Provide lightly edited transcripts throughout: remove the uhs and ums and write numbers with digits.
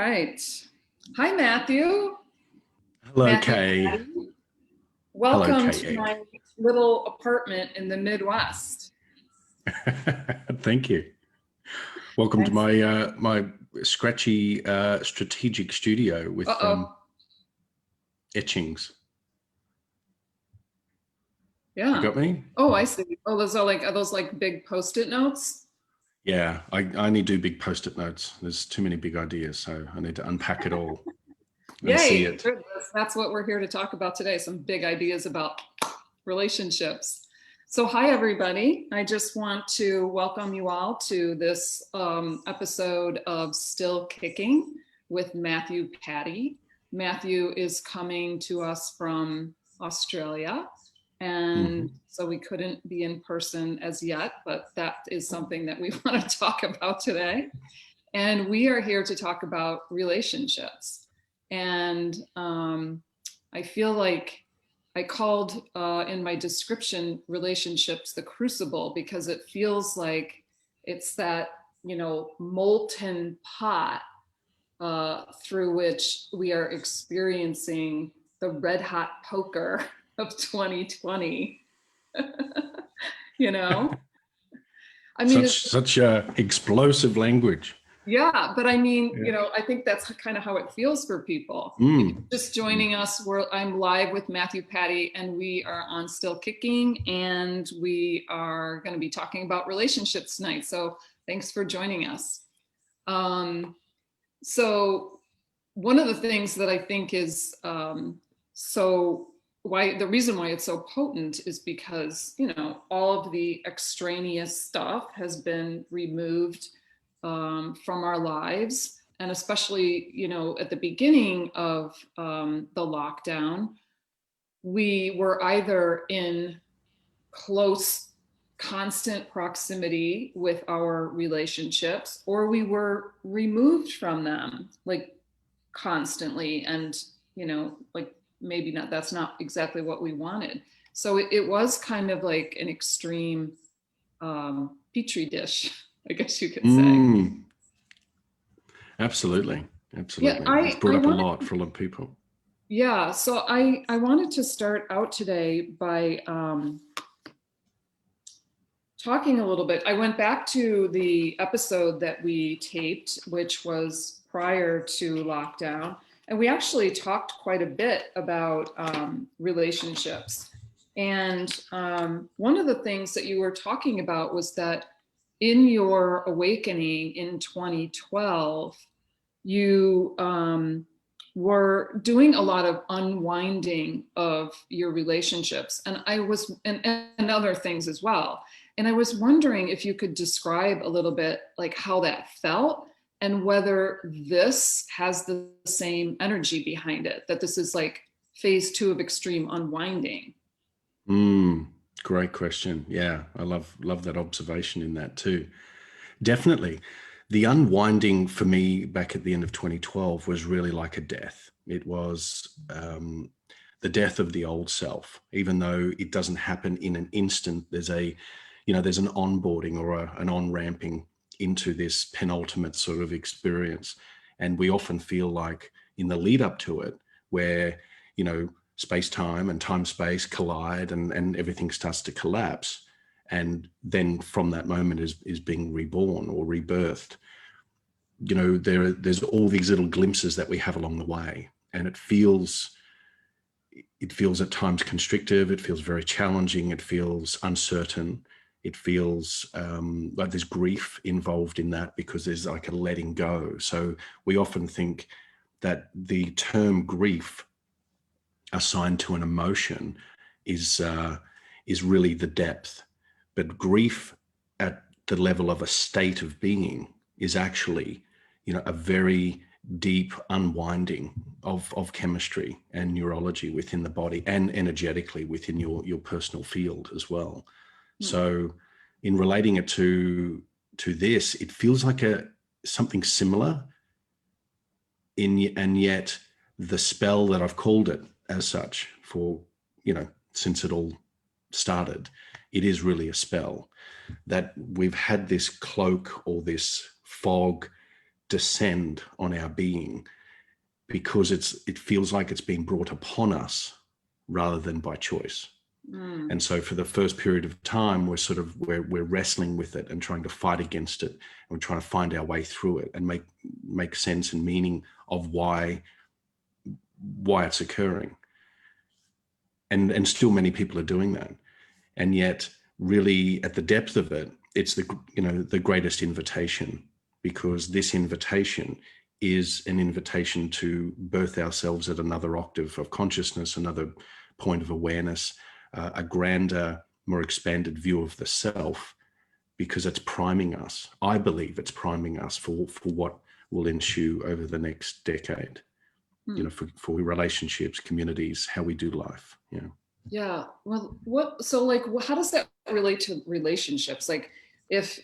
right. Hi, Matthew. Hello, Matthew Kay. Patti. Hello, Welcome to Kay my little apartment in the Midwest. Egg. Thank you. Welcome to Nice. my scratchy strategic studio with Uh-oh. etchings. You Yeah. got me? Oh, I see. Oh, are those like big Post-it notes? Yeah, I only do big post-it notes. There's too many big ideas, so I need to unpack it all and see Yay. it. Good. That's what we're here to talk about today. Some big ideas about relationships. So, hi, everybody. I just want to welcome you all to this episode of Still Kicking with Matthew Patti. Matthew is coming to us from Australia. And Hmm. so we couldn't be in person as yet, but that is something that we want to talk about today. And we are here to talk about relationships. And I feel like I called in my description relationships the crucible because it feels like it's that, molten pot through which we are experiencing the red hot poker of 2020. you know, I mean, it's Such explosive language. Yeah, but I mean, Yeah. I think that's kind of how it feels for people. If Mm. you're just joining us, I'm live with Matthew Patti, and we are on Still Kicking, and we are going to be talking about relationships tonight. So thanks for joining us. So one of the things that I think is so why the reason why it's so potent is because all of the extraneous stuff has been removed from our lives, and especially at the beginning of the lockdown, we were either in close constant proximity with our relationships, or we were removed from them like constantly, and like maybe not, that's not exactly what we wanted. So it was kind of like an extreme petri dish, I guess you could say. Mm. Absolutely. Yeah, Absolutely. It's I brought up a wanted, lot for a lot of people. yeah, so I wanted to start out today by talking a little bit. I went back to the episode that we taped, which was prior to lockdown, and we actually talked quite a bit about relationships. And one of the things that you were talking about was that in your awakening in 2012, you were doing a lot of unwinding of your relationships, and other things as well. And I was wondering if you could describe a little bit like how that felt, and whether this has the same energy behind it, that this is like phase two of extreme unwinding. Mm. Great question. Yeah, I love that observation in that too. Definitely. The unwinding for me back at the end of 2012 was really like a death. It was the death of the old self. Even though it doesn't happen in an instant, there's an onboarding or an on-ramping into this penultimate sort of experience. And we often feel like in the lead up to it, where, space-time and time-space collide and everything starts to collapse, and then from that moment is being reborn or rebirthed. There's all these little glimpses that we have along the way, and it feels at times constrictive, it feels very challenging, it feels uncertain, it feels like there's grief involved in that, because there's like a letting go. So we often think that the term grief assigned to an emotion is really the depth. But grief at the level of a state of being is actually, a very deep unwinding of chemistry and neurology within the body, and energetically within your personal field as well. Hmm. So in relating it to this, it feels like something similar and yet the spell that I've called it as such for, since it all started, it is really a spell that we've had this cloak or this fog descend on our being because it feels like it's being brought upon us rather than by choice. And so for the first period of time, we're wrestling with it and trying to fight against it, and we're trying to find our way through it and make sense and meaning of why it's occurring. And still many people are doing that. And yet really at the depth of it, it's the greatest invitation, because this invitation is an invitation to birth ourselves at another octave of consciousness, another point of awareness, a grander, more expanded view of the self, because it's priming us. I believe it's priming us for what will ensue over the next decade, for relationships, communities, how we do life. Yeah. Yeah. Well, how does that relate to relationships? Like if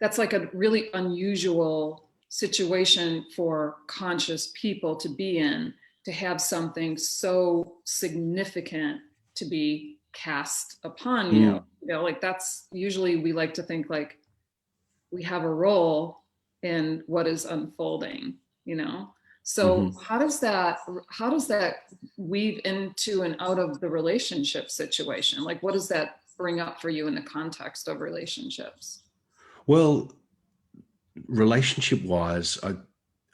that's like a really unusual situation for conscious people to be in, to have something so significant to be cast upon you. Like that's usually, we like to think like we have a role in what is unfolding, So how does that weave into and out of the relationship situation? Like what does that bring up for you in the context of relationships? Well, relationship wise,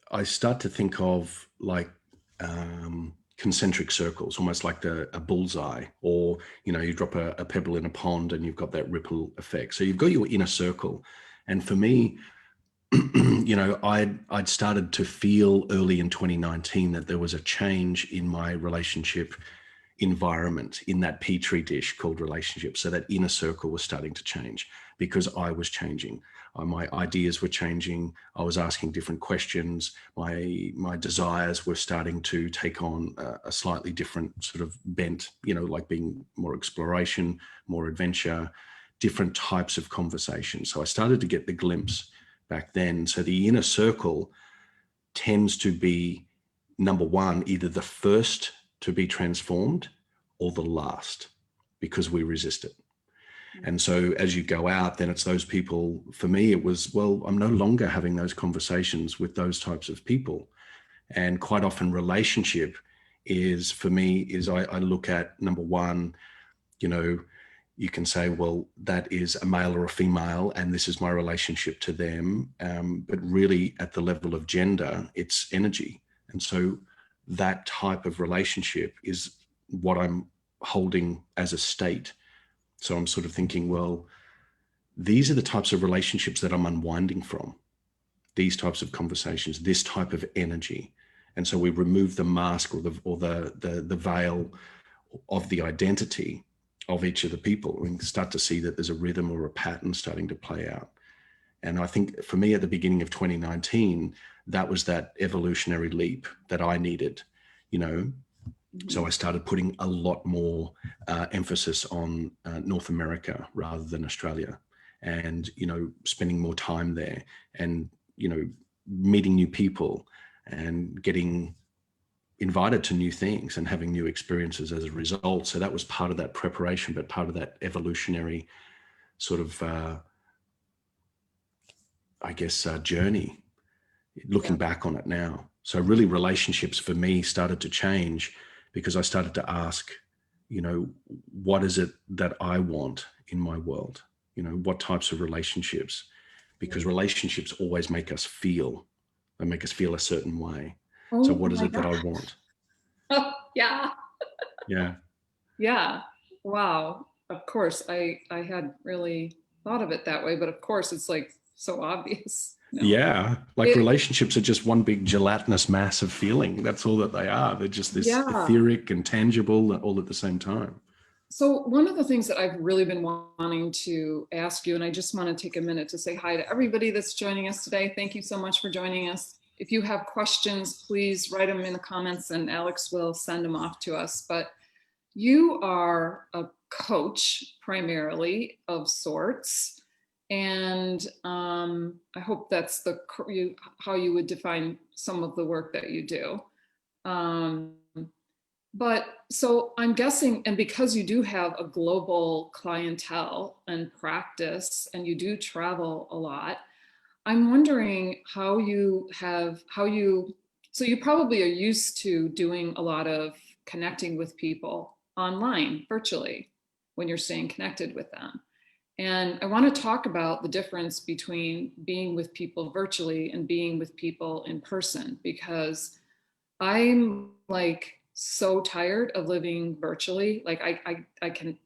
I start to think of like concentric circles, almost like a bullseye, or you drop a pebble in a pond and you've got that ripple effect. So you've got your inner circle. And for me, I'd started to feel early in 2019 that there was a change in my relationship environment, in that petri dish called relationship. So that inner circle was starting to change because I was changing. My ideas were changing. I was asking different questions. My desires were starting to take on a slightly different sort of bent, like being more exploration, more adventure, different types of conversation. So I started to get the glimpse back then. So the inner circle tends to be, number one, either the first to be transformed or the last, because we resist it. And so as you go out, then it's those people. For me, it was, well, I'm no longer having those conversations with those types of people. And quite often relationship is, for me, is I look at, number one, you can say, well, that is a male or a female, and this is my relationship to them. But really at the level of gender, it's energy. And so that type of relationship is what I'm holding as a state. So I'm sort of thinking, well, these are the types of relationships that I'm unwinding from, these types of conversations, this type of energy. And so we remove the mask or the veil of the identity of each of the people and start to see that there's a rhythm or a pattern starting to play out. And I think for me at the beginning of 2019, that was that evolutionary leap that I needed, So I started putting a lot more emphasis on North America rather than Australia, and, spending more time there and, meeting new people and getting invited to new things and having new experiences as a result. So that was part of that preparation, but part of that evolutionary sort of, journey, looking back on it now. So really relationships for me started to change because I started to ask, what is it that I want in my world? What types of relationships? Because relationships always make us feel, they make us feel a certain way. So what is it that I want? Oh, yeah. Yeah. Yeah. Wow. Of course, I hadn't really thought of it that way, but of course it's like so obvious. Yeah. Like relationships are just one big gelatinous mass of feeling. That's all that they are. They're just this etheric and tangible all at the same time. So one of the things that I've really been wanting to ask you, and I just want to take a minute to say hi to everybody that's joining us today. Thank you so much for joining us. If you have questions, please write them in the comments and Alex will send them off to us. But you are a coach primarily of sorts. And I hope that's how you would define some of the work that you do. But so I'm guessing, and because you do have a global clientele and practice, and you do travel a lot, I'm wondering so you probably are used to doing a lot of connecting with people online, virtually, when you're staying connected with them. And I want to talk about the difference between being with people virtually and being with people in person, because I'm like so tired of living virtually. Like I can,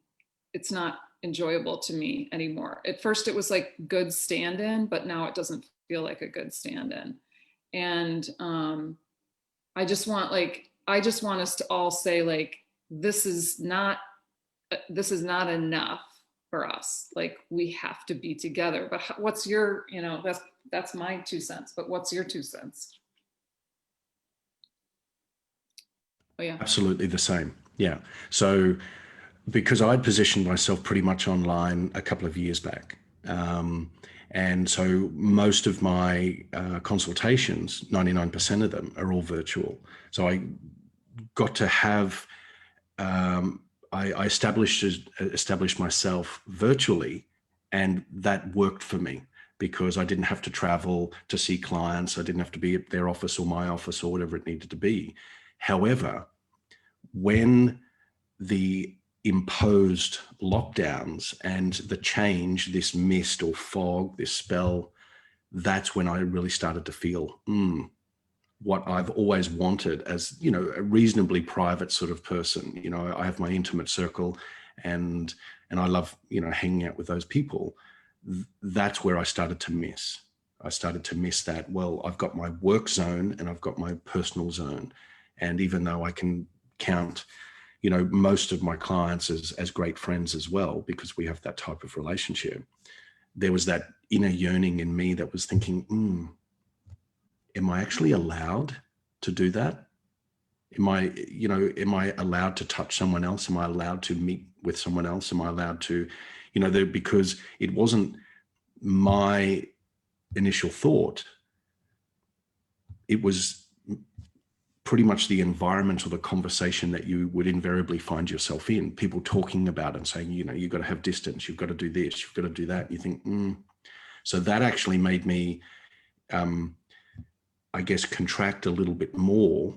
it's not enjoyable to me anymore. At first it was like good stand-in, but now it doesn't feel like a good stand-in. And I just want us to all say like, this is not enough for us. Like we have to be together. But what's your, that's my 2 cents, but what's your 2 cents? Oh yeah. Absolutely the same. Yeah. So because I'd positioned myself pretty much online a couple of years back. And so most of my consultations, 99% of them are all virtual. So I got to have, I established myself virtually, and that worked for me because I didn't have to travel to see clients. I didn't have to be at their office or my office or whatever it needed to be. However, when the imposed lockdowns and the change, this mist or fog, this spell, that's when I really started to feel what I've always wanted as, a reasonably private sort of person. I have my intimate circle and I love, hanging out with those people. That's where I started to miss. I started to miss that. Well, I've got my work zone and I've got my personal zone. And even though I can count most of my clients as great friends as well, because we have that type of relationship, there was that inner yearning in me that was thinking, am I actually allowed to do that? Am I allowed to touch someone else? Am I allowed to meet with someone else? Am I allowed to, because it wasn't my initial thought. It was pretty much the environment or the conversation that you would invariably find yourself in, people talking about and saying, you've got to have distance, you've got to do this, you've got to do that. You think, So that actually made me, I guess, contract a little bit more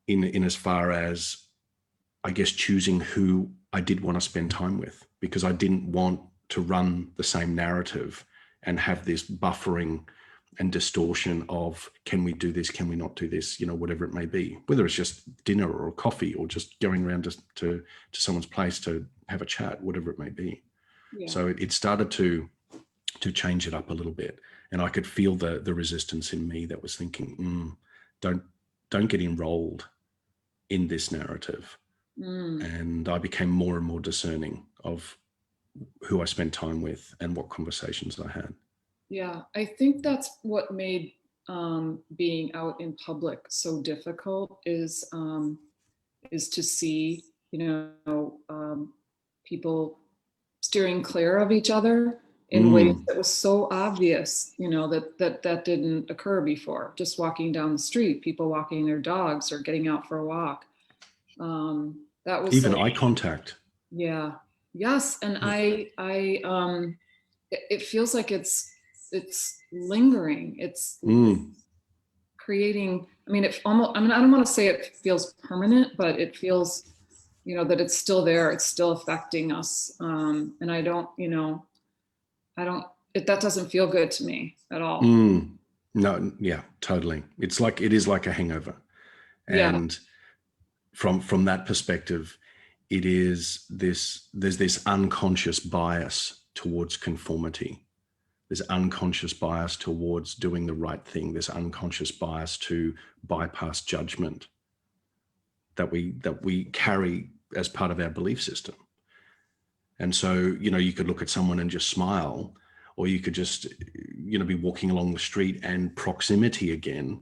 in as far as, I guess, choosing who I did want to spend time with, because I didn't want to run the same narrative and have this buffering and distortion of, can we do this? Can we not do this? Whatever it may be, whether it's just dinner or coffee or just going around to someone's place to have a chat, whatever it may be. Yeah. So it started to change it up a little bit. And I could feel the resistance in me that was thinking, don't get enrolled in this narrative. And I became more and more discerning of who I spent time with and what conversations I had. Yeah, I think that's what made being out in public so difficult is to see, people steering clear of each other in ways that was so obvious, that didn't occur before. Just walking down the street, people walking their dogs or getting out for a walk. That was Even like, eye contact. yeah, yes, and it feels like it's lingering. It's creating. I mean, it almost. I mean, I don't want to say it feels permanent, but it feels, that it's still there. It's still affecting us, and I don't. That doesn't feel good to me at all. No, yeah, totally. It is like a hangover, and from that perspective, there's this unconscious bias towards conformity. There's unconscious bias towards doing the right thing. There's unconscious bias to bypass judgment that we carry as part of our belief system. And so, you could look at someone and just smile, or you could just, be walking along the street, and proximity again.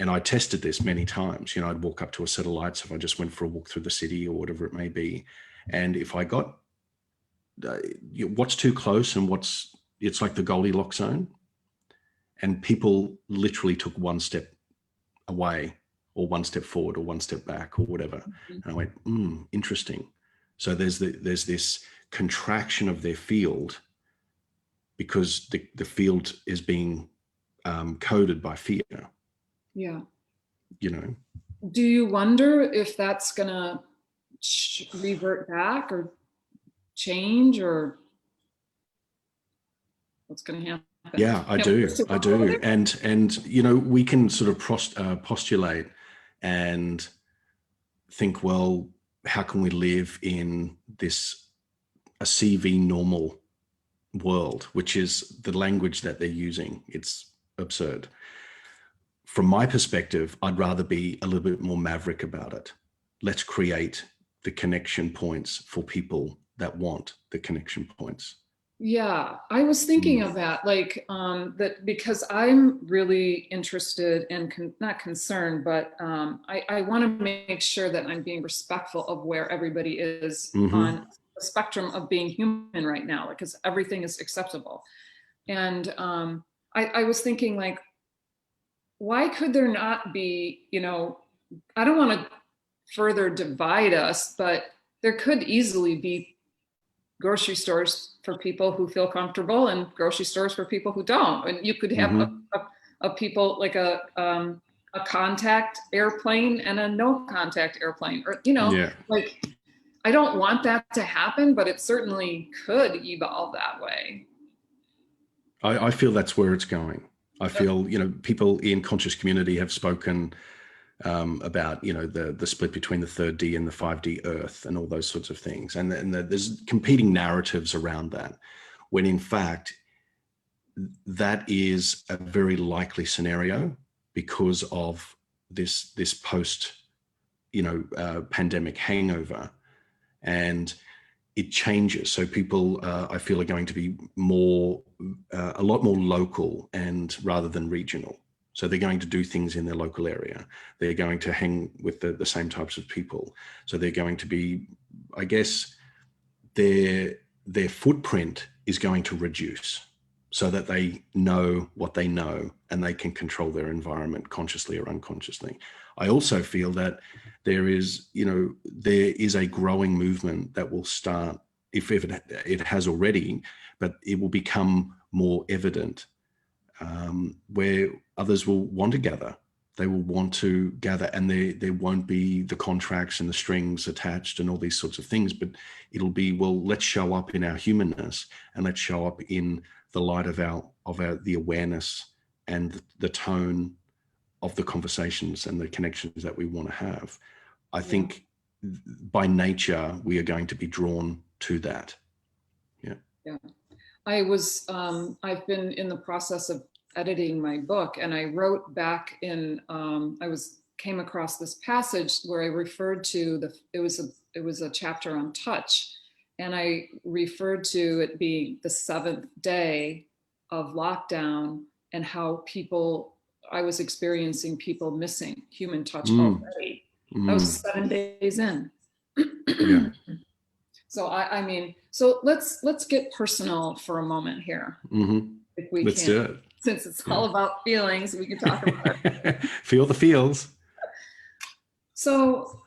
And I tested this many times. I'd walk up to a set of lights if I just went for a walk through the city or whatever it may be. And if I got what's too close and it's like the Goldilocks zone, and people literally took one step away or one step forward or one step back or whatever. And I went, interesting. So there's this contraction of their field because the field is being coded by fear. Yeah. You know. Do you wonder if that's gonna revert back or change, or what's gonna happen? Yeah, I do. And you know, we can sort of postulate and think, well, how can we live in this a CV normal world, which is the language that they're using? It's absurd. From my perspective, I'd rather be a little bit more maverick about it. Let's create the connection points for people that want the connection points. Yeah, I was thinking of that, like that, because I'm really interested and not concerned, but I want to make sure that I'm being respectful of where everybody is on the spectrum of being human right now, because everything is acceptable. And I was thinking, like, why could there not be, you know, I don't want to further divide us, but there could easily be grocery stores for people who feel comfortable and grocery stores for people who don't. And you could have a people like a contact airplane and a no contact airplane, or, you know, like, I don't want that to happen, but it certainly could evolve that way. I feel that's where it's going. I feel, you know, people in conscious community have spoken about, you know, the split between the 3D and the 5D Earth and all those sorts of things. And there's competing narratives around that, when in fact, that is a very likely scenario because of this post, you know, pandemic hangover. And it changes. So people, I feel, are going to be more, a lot more local and rather than regional. So they're going to do things in their local area. They're going to hang with the same types of people. So they're going to be, I guess, their footprint is going to reduce so that they know what they know and they can control their environment consciously or unconsciously. I also feel that there is, you know, there is a growing movement that will start, if it has already, but it will become more evident, where others will want to gather. They will want to gather, and there won't be the contracts and the strings attached and all these sorts of things, but it'll be, well, let's show up in our humanness and let's show up in the light of the awareness and the tone of the conversations and the connections that we want to have. I think by nature, we are going to be drawn to that. Yeah. I've been in the process of editing my book, and I wrote back in, came across this passage where I referred to it was a chapter on touch. And I referred to it being the 7th day of lockdown and how I was experiencing people missing human touch already. That was 7 days in. Yeah. So I mean, so let's get personal for a moment here. If we Let's can. do it. Since it's all about feelings, we can talk about it. Feel the feels. So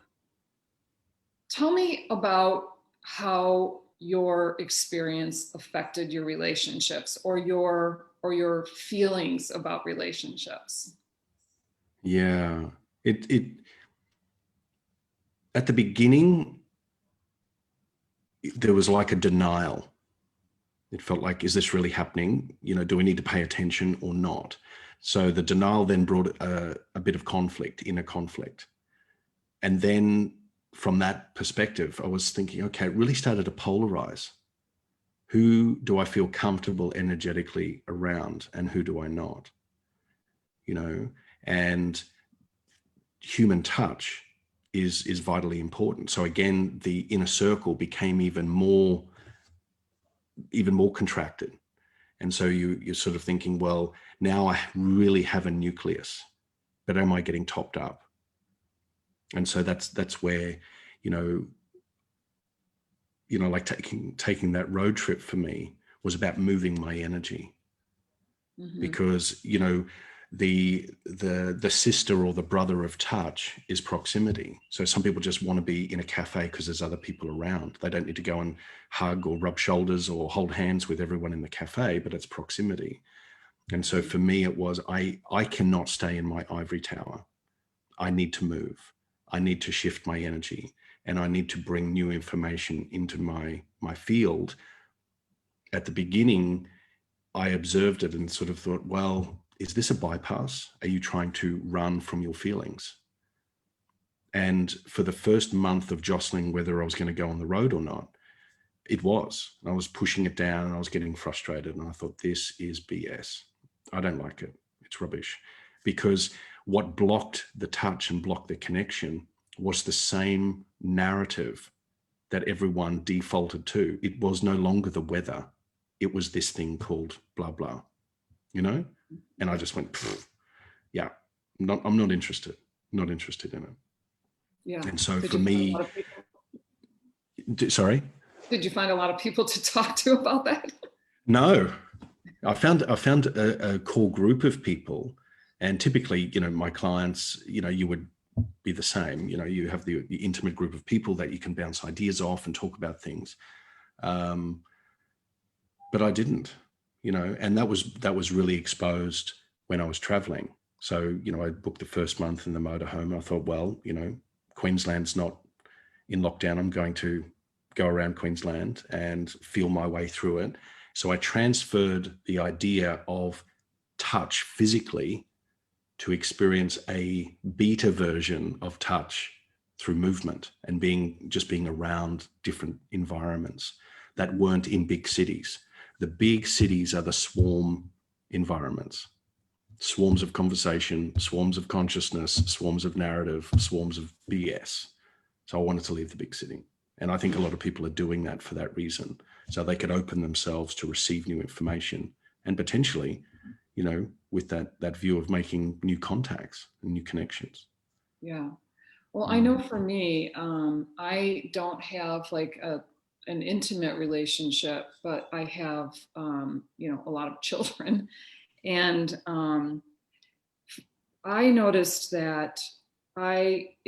tell me about how your experience affected your relationships or your feelings about relationships. Yeah. It at the beginning, there was like a denial. It felt like, is this really happening? You know, do we need to pay attention or not? So the denial then brought a bit of conflict, inner conflict. And then from that perspective, I was thinking, okay, it really started to polarize. Who do I feel comfortable energetically around and who do I not? You know, and human touch is vitally important. So again, the inner circle became even more contracted. And so you're sort of thinking, well, now I really have a nucleus, but am I getting topped up? And so that's where, you know, like taking that road trip for me was about moving my energy. Because, you know, The sister or the brother of touch is proximity. So some people just want to be in a cafe because there's other people around. They don't need to go and hug or rub shoulders or hold hands with everyone in the cafe, but it's proximity. And so for me, it was, I cannot stay in my ivory tower. I need to move. I need to shift my energy, and I need to bring new information into my field. At the beginning, I observed it and sort of thought, well, is this a bypass? Are you trying to run from your feelings? And for the first month of jostling whether I was going to go on the road or not, it was. I was pushing it down and I was getting frustrated. And I thought, this is BS. I don't like it. It's rubbish. Because what blocked the touch and blocked the connection was the same narrative that everyone defaulted to. It was no longer the weather. It was this thing called blah, blah, you know? And I just went, yeah, I'm not interested in it. Yeah. And so for me, sorry? Did you find a lot of people to talk to about that? No, I found a core group of people, and typically, you know, my clients, you know, you would be the same, you know, you have the intimate group of people that you can bounce ideas off and talk about things. But I didn't, you know, and that was really exposed when I was traveling. So, you know, I booked the first month in the motorhome. I thought, well, you know, Queensland's not in lockdown. I'm going to go around Queensland and feel my way through it. So I transferred the idea of touch physically to experience a beta version of touch through movement and being around different environments that weren't in big cities. The big cities are the swarm environments, swarms of conversation, swarms of consciousness, swarms of narrative, swarms of BS. So I wanted to leave the big city. And I think a lot of people are doing that for that reason. So they could open themselves to receive new information and potentially, you know, with that view of making new contacts and new connections. Yeah. Well, I know for me, I don't have like an intimate relationship, but I have, you know, a lot of children. And I noticed that some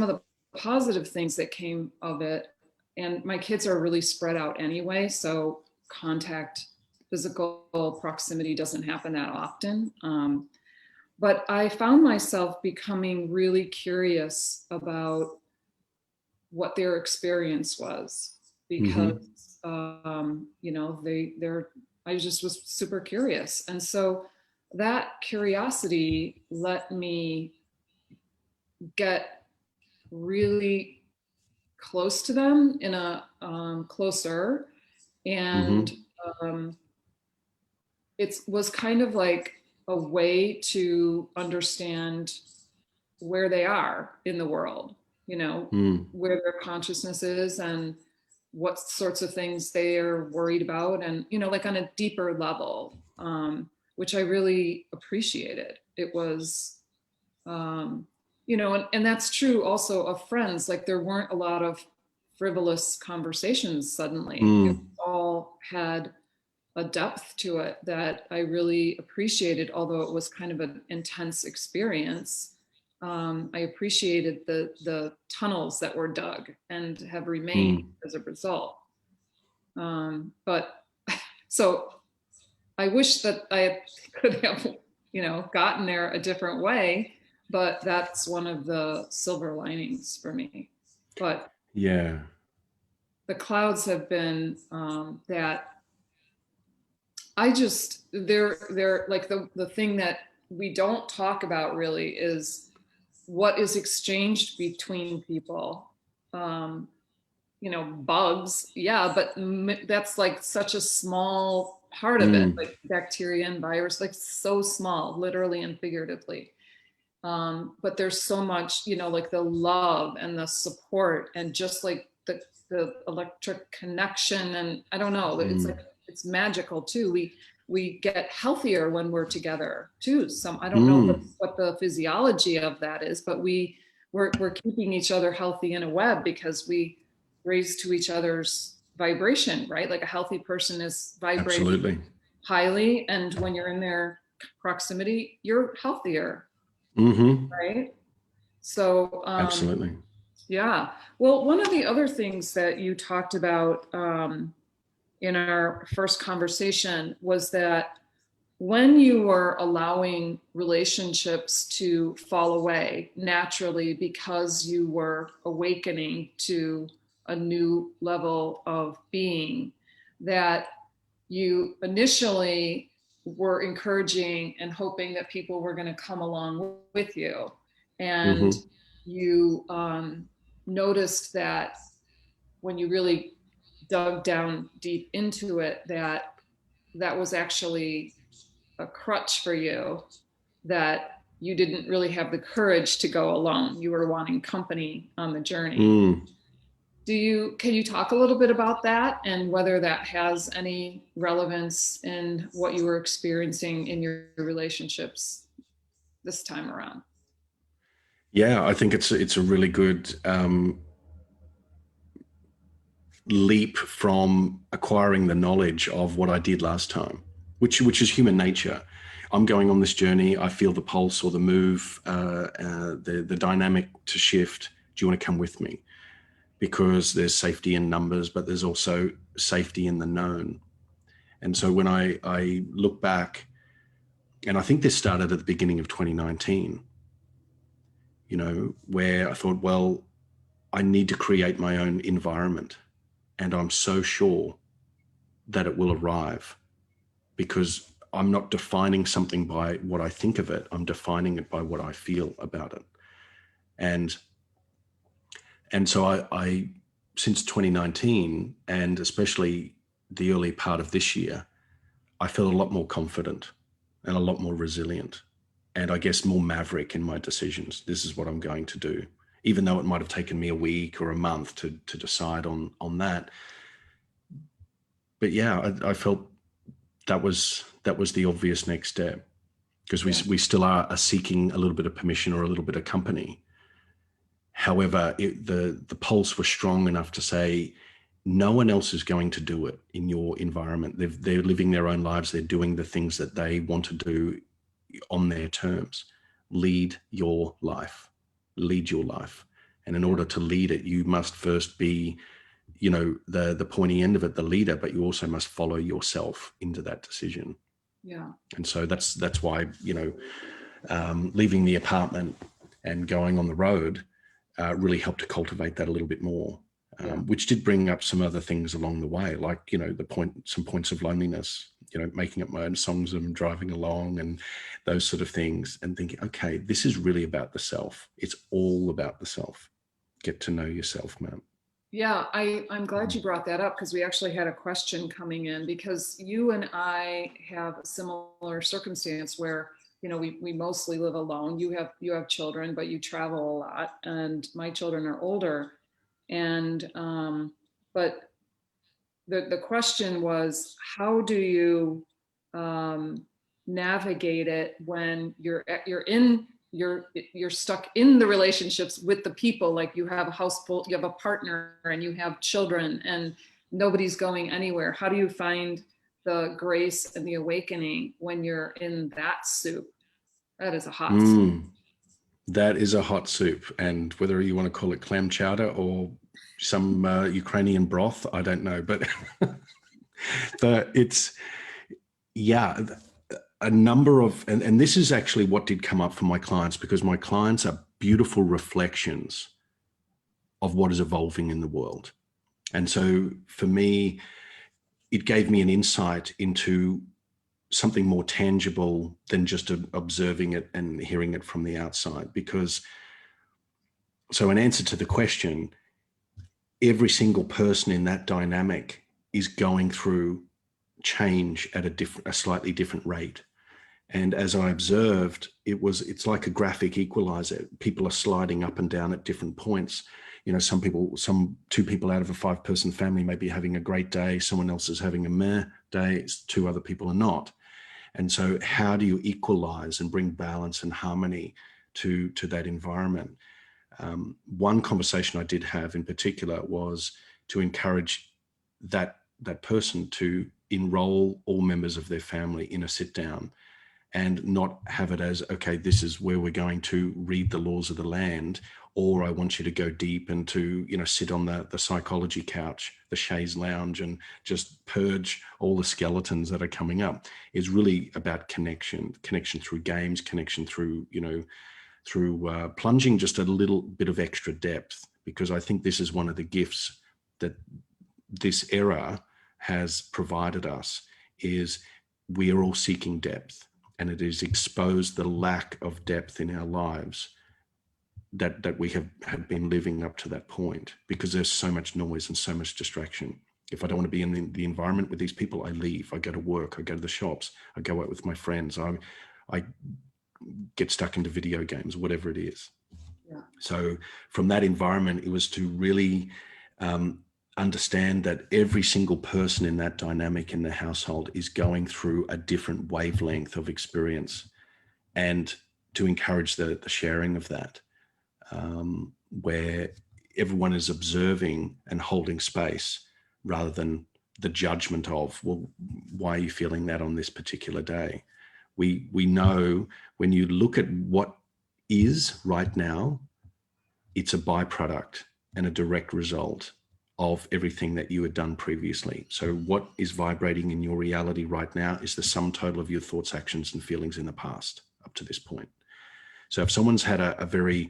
of the positive things that came of it, and my kids are really spread out anyway, so physical proximity doesn't happen that often. But I found myself becoming really curious about what their experience was, because you know, I just was super curious. And so that curiosity let me get really close to them in a closer, and it was kind of like a way to understand where they are in the world, you know, where their consciousness is and what sorts of things they are worried about, and, you know, like on a deeper level, which I really appreciated. It was, you know, and that's true also of friends. Like there weren't a lot of frivolous conversations suddenly. It all had a depth to it that I really appreciated, although it was kind of an intense experience. I appreciated the tunnels that were dug and have remained as a result. But so I wish that I could have, you know, gotten there a different way, but that's one of the silver linings for me. But yeah, the clouds have been that they're like the thing that we don't talk about really is what is exchanged between people. You know, bugs, yeah, but that's like such a small part of it, like bacteria and virus, like so small, literally and figuratively. But there's so much, you know, like the love and the support and just like the electric connection, and I don't know, it's like it's magical too. We get healthier when we're together too. I don't know what the physiology of that is, but we're keeping each other healthy in a web because we raise to each other's vibration, right? Like a healthy person is vibrating absolutely highly, and when you're in their proximity, you're healthier, Mm-hmm. right? So, Absolutely. yeah. Well, one of the other things that you talked about in our first conversation was that when you were allowing relationships to fall away naturally because you were awakening to a new level of being, that you initially were encouraging and hoping that people were going to come along with you. And Mm-hmm. you noticed that when you really dug down deep into it, that that was actually a crutch for you, that you didn't really have the courage to go alone. You were wanting company on the journey. Mm. Can you talk a little bit about that and whether that has any relevance in what you were experiencing in your relationships this time around? Yeah, I think it's a really good leap from acquiring the knowledge of what I did last time, which is human nature. I'm going on this journey. I feel the pulse or the move, the dynamic to shift. Do you want to come with me? Because there's safety in numbers, but there's also safety in the known. And so when I look back, and I think this started at the beginning of 2019, where I thought, well, I need to create my own environment. And I'm so sure that it will arrive because I'm not defining something by what I think of it. I'm defining it by what I feel about it. And so I since 2019, and especially the early part of this year, I felt a lot more confident and a lot more resilient, and I guess more maverick in my decisions. This is what I'm going to do, even though it might have taken me a week or a month to decide on that. But yeah, I felt that was the obvious next step, because Yeah. we still are seeking a little bit of permission or a little bit of company. However, the pulse was strong enough to say, no one else is going to do it in your environment. They're living their own lives. They're doing the things that they want to do on their terms. Lead your life. Lead your life. And in Yeah. order to lead it, you must first be, the pointy end of it, the leader, but you also must follow yourself into that decision. Yeah. And so that's why, leaving the apartment and going on the road really helped to cultivate that a little bit more, Yeah. which did bring up some other things along the way, like, some points of loneliness, making up my own songs and driving along and those sort of things, and thinking, okay, this is really about the self. It's all about the self. Get to know yourself, man. Yeah, I'm glad you brought that up because we actually had a question coming in because you and I have a similar circumstance where, we mostly live alone. You have children, but you travel a lot, and my children are older. And but the question was, how do you um, navigate it when you're stuck in the relationships with the people, like you have a house full, you have a partner and you have children and nobody's going anywhere. How do you find the grace and the awakening when you're in that soup? That is a hot soup. Mm, that is a hot soup, and whether you want to call it clam chowder or some Ukrainian broth, I don't know, but it's yeah, a number of, and this is actually what did come up for my clients, because my clients are beautiful reflections of what is evolving in the world. And so for me, it gave me an insight into something more tangible than just observing it and hearing it from the outside. Because, so in answer to the question, every single person in that dynamic is going through change at a slightly different rate. And as I observed, it's like a graphic equalizer. People are sliding up and down at different points. Some two people out of a 5-person family may be having a great day. Someone else is having a meh day. Two other people are not. And so how do you equalize and bring balance and harmony to that environment? One conversation I did have in particular was to encourage that person to enroll all members of their family in a sit down and not have it as, okay, this is where we're going to read the laws of the land, or I want you to go deep and to, you know, sit on the psychology couch, the chaise lounge, and just purge all the skeletons that are coming up. Is really about connection through games, connection through, you know, through plunging just a little bit of extra depth, because I think this is one of the gifts that this era has provided us, is we are all seeking depth, and it has exposed the lack of depth in our lives that we have been living up to that point, because there's so much noise and so much distraction. If I don't want to be in the environment with these people, I leave. I go to work, I go to the shops, I go out with my friends, I get stuck into video games, whatever it is. Yeah. So from that environment, it was to really understand that every single person in that dynamic in the household is going through a different wavelength of experience, and to encourage the sharing of that, where everyone is observing and holding space rather than the judgment of, well, why are you feeling that on this particular day? We know when you look at what is right now, it's a byproduct and a direct result of everything that you had done previously. So what is vibrating in your reality right now is the sum total of your thoughts, actions, and feelings in the past up to this point. So if someone's had a very,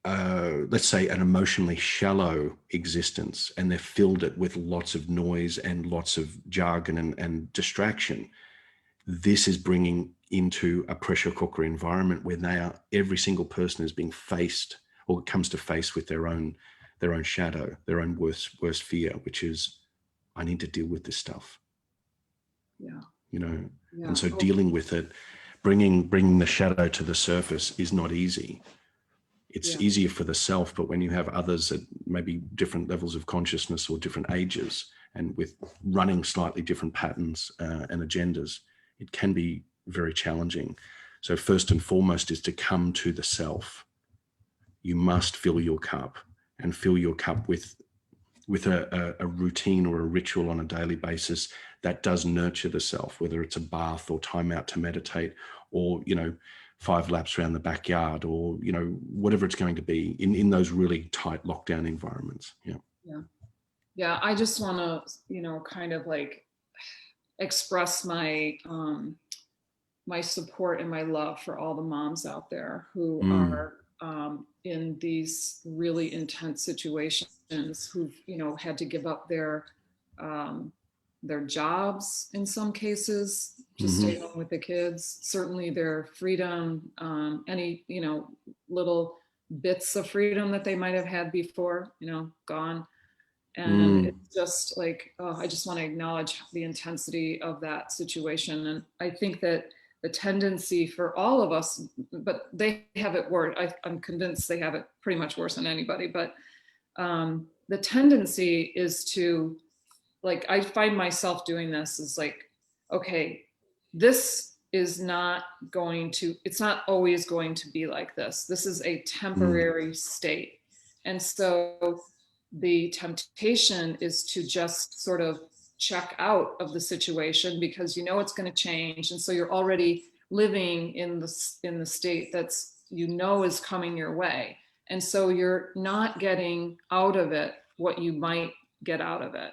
let's say, an emotionally shallow existence, and they've filled it with lots of noise and lots of jargon and distraction, this is bringing into a pressure cooker environment where every single person is being faced, or comes to face with their own shadow, their own worst fear, which is, I need to deal with this stuff. Yeah. You know, Yeah. and so dealing with it, bringing the shadow to the surface is not easy. It's easier for the self, but when you have others at maybe different levels of consciousness or different ages, and with running slightly different patterns and agendas, it can be very challenging. So first and foremost is to come to the self. You must fill your cup, and fill your cup with a routine or a ritual on a daily basis that does nurture the self, whether it's a bath or time out to meditate, or, you know, 5 laps around the backyard, or, you know, whatever it's going to be in those really tight lockdown environments. Yeah. Yeah. Yeah. I just want to, you know, kind of like express my, my support and my love for all the moms out there who are in these really intense situations, who've, you know, had to give up their jobs in some cases to stay home with the kids, certainly their freedom, any, you know, little bits of freedom that they might have had before, you know, gone. And it's just like, oh, I just want to acknowledge the intensity of that situation. And I think that the tendency for all of us, but they have it worse. I'm convinced they have it pretty much worse than anybody. But the tendency is to, like, I find myself doing this, is like, okay, this is not going to, it's not always going to be like this. This is a temporary state. And so the temptation is to just sort of check out of the situation, because you know it's going to change, and so you're already living in the state that's, you know, is coming your way, and so you're not getting out of it what you might get out of it.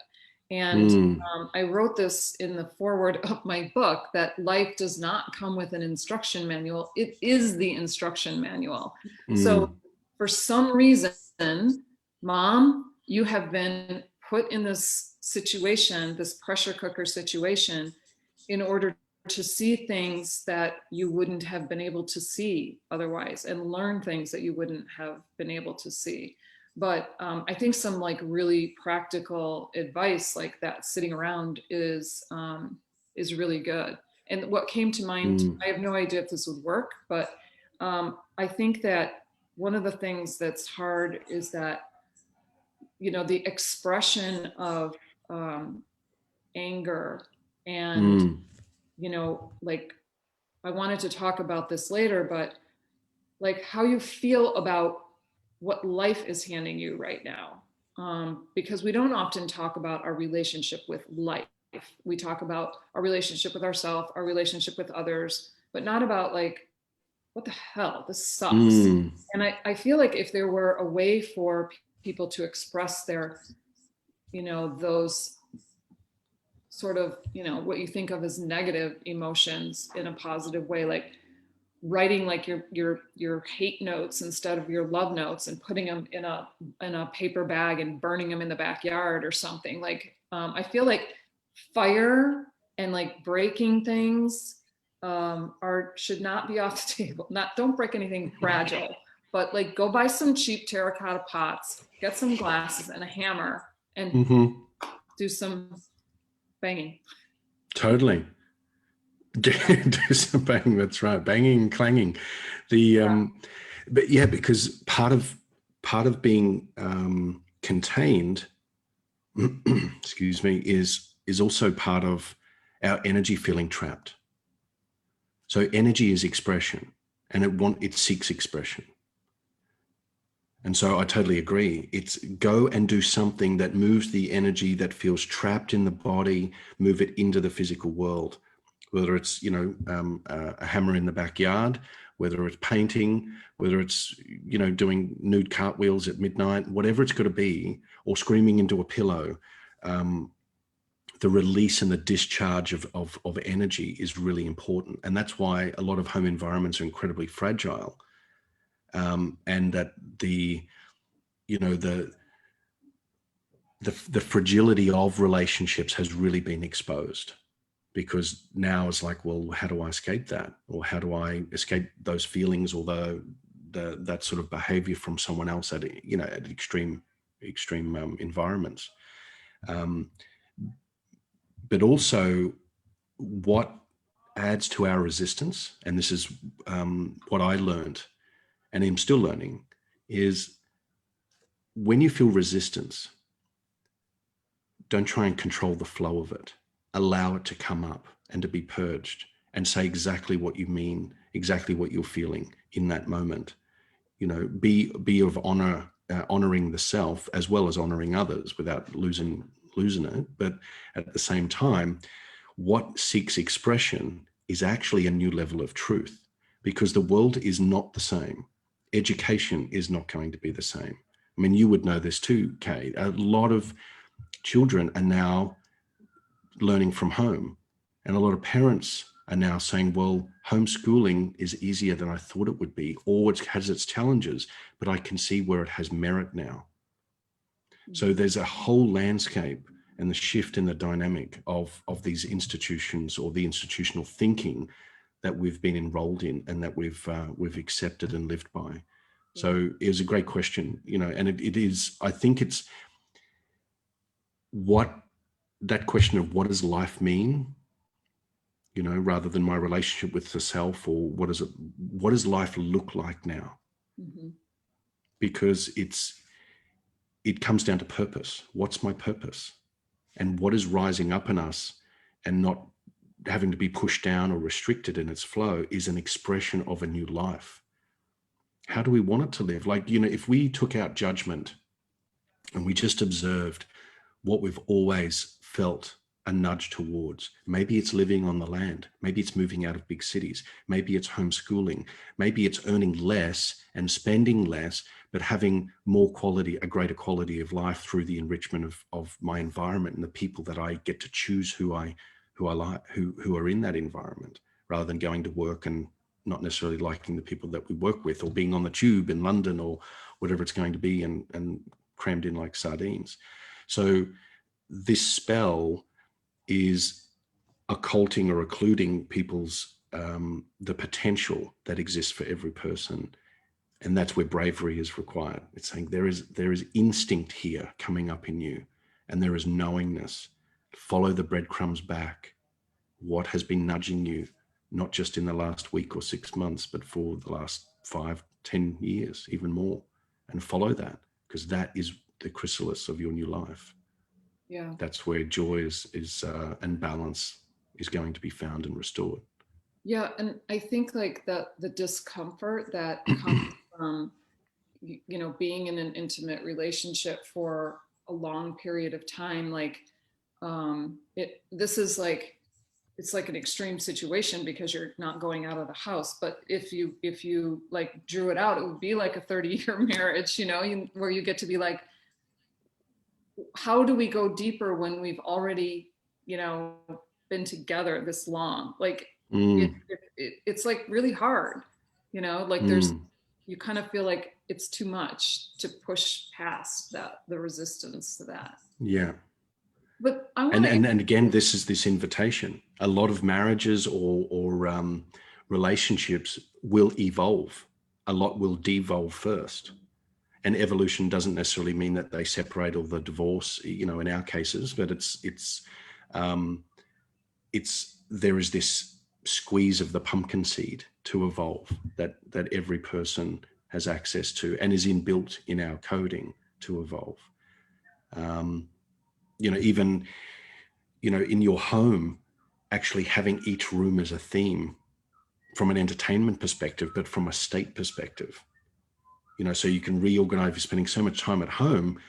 And I wrote this in the foreword of my book, that life does not come with an instruction manual. It is the instruction manual. So for some reason, Mom, you have been put in this situation, this pressure cooker situation, in order to see things that you wouldn't have been able to see otherwise, and learn things that you wouldn't have been able to see. But I think some like really practical advice like that sitting around is really good. And what came to mind, I have no idea if this would work, but I think that one of the things that's hard is that, you know, the expression of anger and, you know, like, I wanted to talk about this later, but like how you feel about what life is handing you right now. Because we don't often talk about our relationship with life. We talk about our relationship with ourselves, our relationship with others, but not about like, what the hell, this sucks. Mm, And I feel like if there were a way for people to express their, those sort of, what you think of as negative emotions in a positive way, like writing like your hate notes instead of your love notes and putting them in a paper bag and burning them in the backyard or something. Like I feel like fire and like breaking things are should not be off the table. Not don't break anything fragile, but like go buy some cheap terracotta pots, get some glasses and a hammer, and hmm. do some banging. Totally. Do some banging. That's right. Banging and clanging. The but yeah, because part of being contained, excuse me, is also part of our energy feeling trapped. So energy is expression, and it seeks expression. And so I totally agree. It's go and do something that moves the energy that feels trapped in the body, move it into the physical world. Whether it's a hammer in the backyard, whether it's painting, whether it's doing nude cartwheels at midnight, whatever it's got to be, or screaming into a pillow. The release and the discharge of energy is really important, and that's why a lot of home environments are incredibly fragile. And that the fragility of relationships has really been exposed, because now it's like, well, how do I escape that, or how do I escape those feelings, or that sort of behavior from someone else at extreme environments. But also, what adds to our resistance, and this is what I learned and am still learning, is when you feel resistance, don't try and control the flow of it. Allow it to come up and to be purged, and say exactly what you mean, exactly what you're feeling in that moment. Be of honor, honoring the self as well as honoring others without losing it. But at the same time, what seeks expression is actually a new level of truth, because the world is not the same. Education is not going to be the same. I mean, you would know this too, Kate. A lot of children are now learning from home, and a lot of parents are now saying, well, homeschooling is easier than I thought it would be, or it has its challenges, but I can see where it has merit now. So there's a whole landscape and the shift in the dynamic of these institutions, or the institutional thinking that we've been enrolled in and that we've accepted and lived by. So it was a great question, and it is, I think it's that question of what does life mean, rather than my relationship with the self, or what does life look like now? Mm-hmm. Because it comes down to purpose. What's my purpose? And what is rising up in us and not having to be pushed down or restricted in its flow is an expression of a new life. How do we want it to live? Like, if we took out judgment and we just observed what we've always felt a nudge towards, maybe it's living on the land, maybe it's moving out of big cities, maybe it's homeschooling, maybe it's earning less and spending less, but having more quality, a greater quality of life through the enrichment of my environment and the people that I get to choose who I like, who are in that environment, rather than going to work and not necessarily liking the people that we work with, or being on the tube in London or whatever it's going to be, and crammed in like sardines. So this spell is occulting or occluding people's the potential that exists for every person. And that's where bravery is required. It's saying there is instinct here coming up in you, and there is knowingness. Follow the breadcrumbs back. What has been nudging you, not just in the last week or 6 months, but for the last 5, 10 years, even more, and follow that, because that is the chrysalis of your new life. Yeah. That's where joy is and balance is going to be found and restored. Yeah, and I think like the discomfort that comes from being in an intimate relationship for a long period of time, like this is like, it's like an extreme situation because you're not going out of the house. But if you like drew it out, it would be like a 30-year marriage, where you get to be like, how do we go deeper when we've already, been together this long? Like Mm, it's like really hard, like mm. you kind of feel like it's too much to push past the resistance to that. Yeah. But I want And, to, and and again, this is this invitation. A lot of marriages or relationships will evolve. A lot will devolve first. And evolution doesn't necessarily mean that they separate or the divorce, in our cases, but um, there is this squeeze of the pumpkin seed to evolve that every person has access to and is inbuilt in our coding to evolve. Um, even in your home, actually having each room as a theme from an entertainment perspective, but from a state perspective. So you can reorganize. If you're spending so much time at home,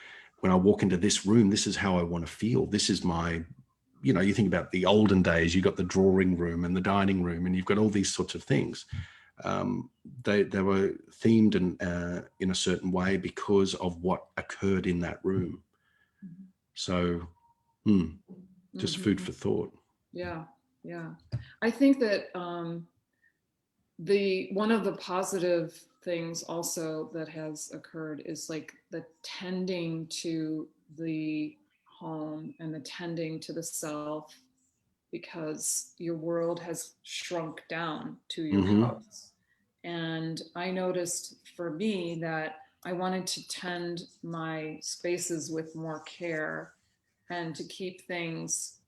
when I walk into this room, this is how I want to feel. This is my, you think about the olden days, you got the drawing room and the dining room, and you've got all these sorts of things. They were themed in a certain way because of what occurred in that room. So, just food Mhm. for thought. Yeah, yeah. I think that the one of the positive things also that has occurred is like the tending to the home and the tending to the self, because your world has shrunk down to your Mm-hmm. house. And I noticed for me that I wanted to tend my spaces with more care and to keep things,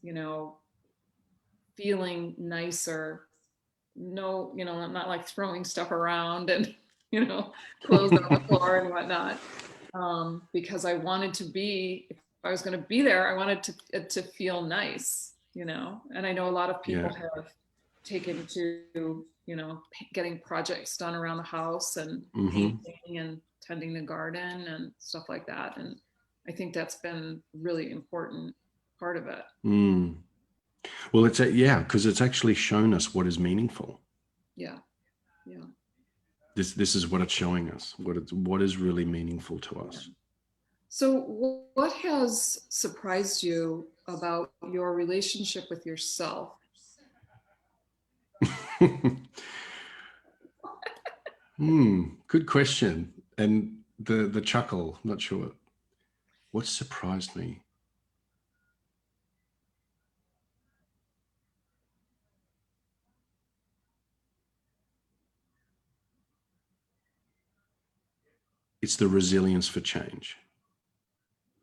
you know, feeling nicer. No, I'm not like throwing stuff around and, clothes on the floor and whatnot. Because I wanted to be, if I was going to be there, I wanted to feel nice, And I know a lot of Yeah. people have taken to, getting projects done around the house and Mm-hmm. painting and tending the garden and stuff like that. And I think that's been a really important part of it. Mm. Well, yeah, because it's actually shown us what is meaningful. Yeah. Yeah. This is what it's showing us. What is really meaningful to Yeah. us. So, what has surprised you about your relationship with yourself? Good question. And the chuckle, I'm not sure. What surprised me? It's the resilience for change.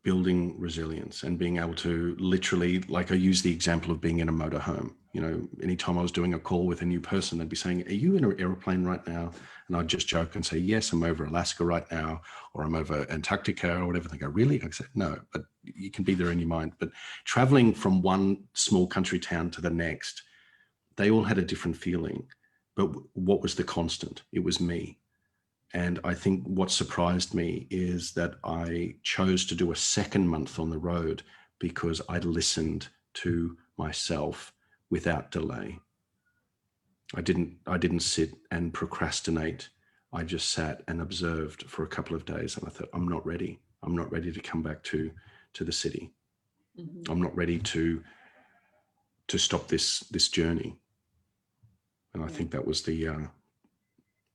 Building resilience and being able to literally, like I use the example of being in a motorhome. Anytime I was doing a call with a new person, they'd be saying, "Are you in an airplane right now?" And I'd just joke and say, "Yes, I'm over Alaska right now, or I'm over Antarctica or whatever." They go, "Really?" I said, "No, but you can be there in your mind." But traveling from one small country town to the next, they all had a different feeling. But what was the constant? It was me. And I think what surprised me is that I chose to do a second month on the road because I listened to myself without delay. I didn't sit and procrastinate. I just sat and observed for a couple of days and I thought, I'm not ready. I'm not ready to come back to the city. Mm-hmm. I'm not ready to stop this journey. And I Yeah. think that was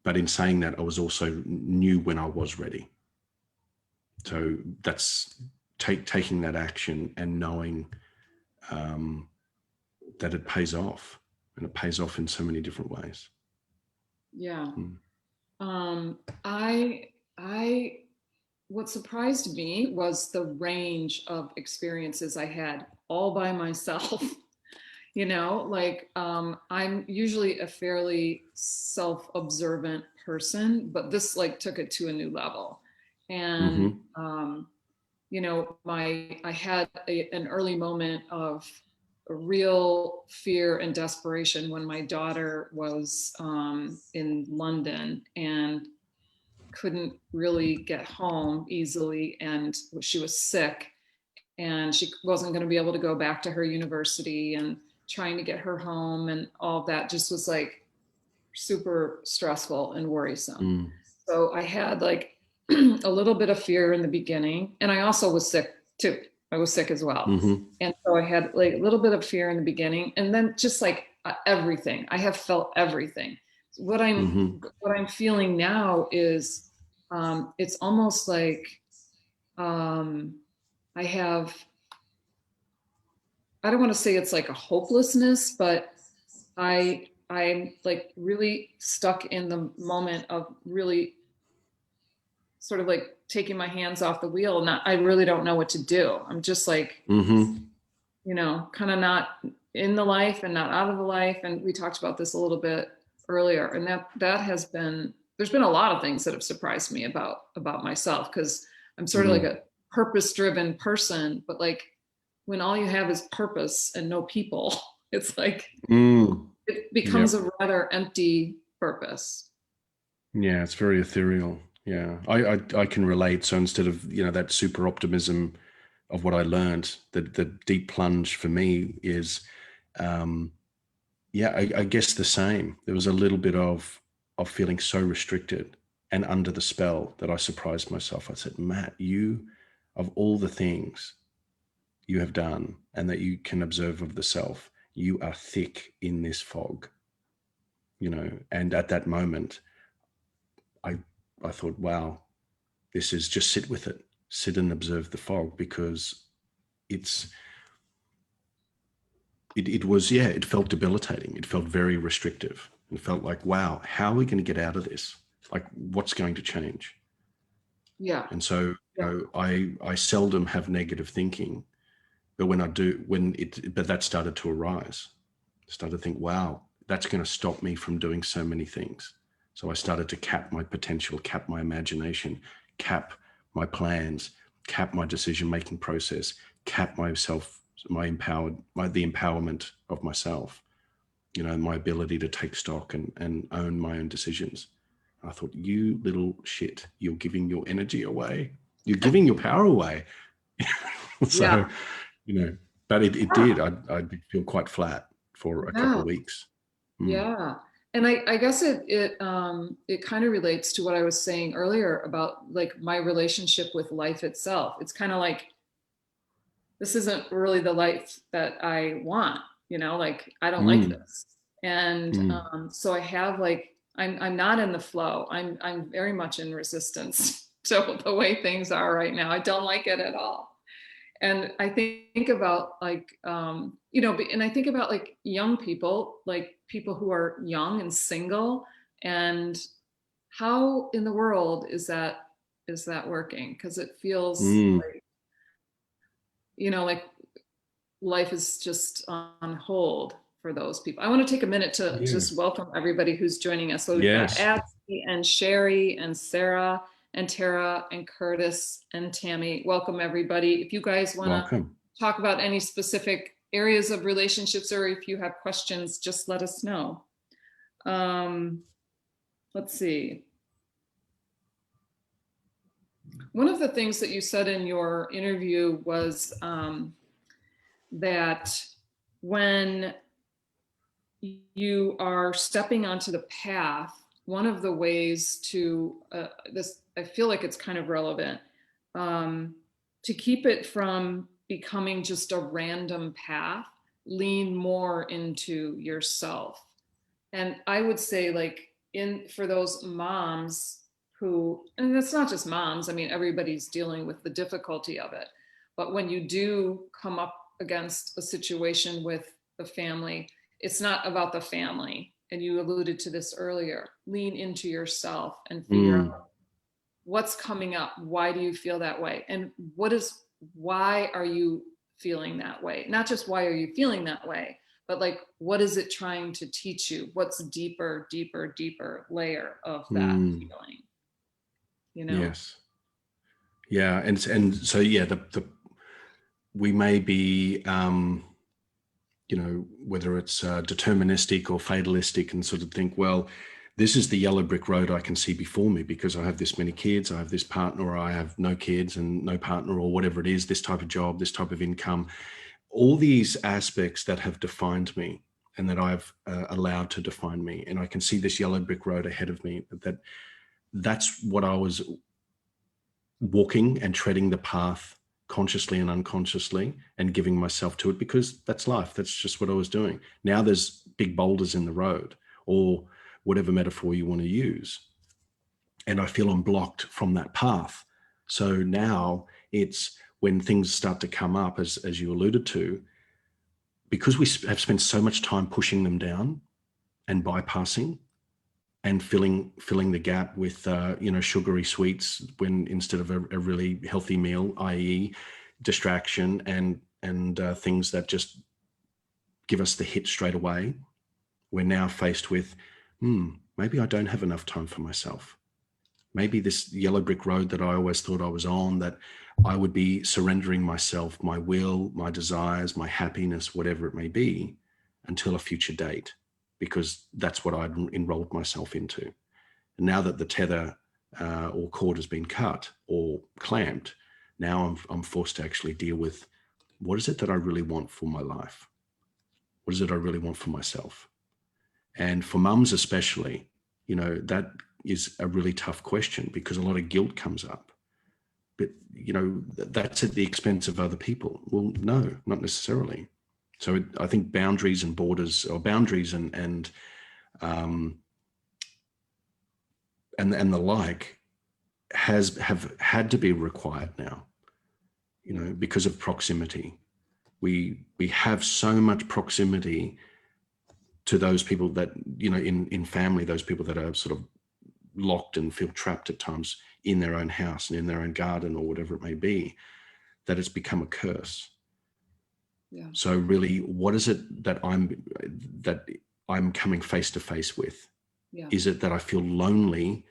but in saying that, I was also knew when I was ready. So that's taking that action and knowing that it pays off, and it pays off in so many different ways. Yeah. Mm. Um, I, I, what surprised me was the range of experiences I had all by myself. Like I'm usually a fairly self-observant person, but this like took it to a new level. And Mm-hmm. I had an early moment of a real fear and desperation when my daughter was in London and couldn't really get home easily, and she was sick, and she wasn't going to be able to go back to her university, and trying to get her home and all of that just was like super stressful and worrisome. Mm. So I had like a little bit of fear in the beginning, and I also was sick too. I was sick as well. Mm-hmm. And so I had like a little bit of fear in the beginning, and then just like everything. I have felt everything. Mm-hmm. What I'm feeling now is it's almost like I have, I don't want to say it's like a hopelessness, but I'm like really stuck in the moment of really sort of like taking my hands off the wheel. Not, I really don't know what to do. I'm just like, Mm-hmm. you know, kind of not in the life and not out of the life. And we talked about this a little bit earlier, and that has been, there's been a lot of things that have surprised me about myself, because I'm sort of like Mm. a purpose driven person, but like when all you have is purpose and no people, it's like Mm. it becomes Yep. a rather empty purpose. Yeah, it's very ethereal. Yeah, I can relate. So instead of, that super optimism of what I learned, the deep plunge for me is, um, yeah, I guess the same. There was a little bit of feeling so restricted and under the spell that I surprised myself. I said, Matt, you, of all the things you have done and that you can observe of the self, you are thick in this fog, And at that moment, I I thought, wow, this is just sit with it, sit and observe the fog, because it's it was, yeah, it felt debilitating. It felt very restrictive. It felt like, wow, how are we going to get out of this? Like, what's going to change? Yeah. And so, Yeah. I seldom have negative thinking, but when I do, but that started to arise. I started to think, wow, that's going to stop me from doing so many things. So I started to cap my potential, cap my imagination, cap my plans, cap my decision-making process, cap myself, the empowerment of myself, my ability to take stock and own my own decisions. I thought, you little shit, you're giving your energy away. You're giving your power away. Yeah. So, you know, but it did. I did feel quite flat for a couple Yeah. of weeks. Mm. Yeah. And I guess it kind of relates to what I was saying earlier about like my relationship with life itself. It's kind of like this isn't really the life that I want, like I don't like Mm. this. And Mm. so I have like I'm not in the flow. I'm very much in resistance to the way things are right now. I don't like it at all. And I think about like and I think about like young people, like people who are young and single, and how in the world is that working? Because it feels Mm. like like life is just on hold for those people. I want to take a minute to Yeah. just welcome everybody who's joining us. So we've got Yes. Atsy and Sherry and Sarah and Tara and Curtis and Tammy. Welcome everybody. If you guys want to Welcome. talk about any specific areas of relationships, or if you have questions, just let us know. Um, let's see. One of the things that you said in your interview was that when you are stepping onto the path, one of the ways to this, I feel like it's kind of relevant, to keep it from becoming just a random path, lean more into yourself. And I would say like for those moms who, and it's not just moms, I mean, everybody's dealing with the difficulty of it. But when you do come up against a situation with the family, it's not about the family. And you alluded to this earlier. Lean into yourself and figure Mm. out what's coming up. Why do you feel that way? And why are you feeling that way? Not just why are you feeling that way, but like, what is it trying to teach you? What's deeper, deeper, deeper layer of that Mm. feeling, Yes. Yeah. And so, yeah, the we may be, whether it's deterministic or fatalistic, and sort of think, well, This is the yellow brick road I can see before me because I have this many kids, I have this partner, or I have no kids and no partner, or whatever it is, this type of job, this type of income, all these aspects that have defined me and that I've allowed to define me. And I can see this yellow brick road ahead of me, that's what I was walking and treading the path consciously and unconsciously and giving myself to it, because that's life. That's just what I was doing. Now there's big boulders in the road, or whatever metaphor you want to use. And I feel I'm blocked from that path. So now it's when things start to come up, as you alluded to, because we have spent so much time pushing them down and bypassing and filling the gap with sugary sweets when instead of a really healthy meal, i.e. distraction and things that just give us the hit straight away. We're now faced with, maybe I don't have enough time for myself. Maybe this yellow brick road that I always thought I was on, that I would be surrendering myself, my will, my desires, my happiness, whatever it may be, until a future date, because that's what I'd enrolled myself into. And now that the tether or cord has been cut or clamped, now I'm forced to actually deal with, what is it that I really want for my life? What is it I really want for myself? And for mums especially, that is a really tough question, because a lot of guilt comes up. But, that's at the expense of other people. Well, no, not necessarily. So I think boundaries and borders, or boundaries and the like, have had to be required now, because of proximity. We have so much proximity to those people that, in family, those people that are sort of locked and feel trapped at times in their own house and in their own garden or whatever it may be, that it's become a curse. Yeah. So really, what is it that I'm coming face to face with? Yeah. Is it that I feel lonely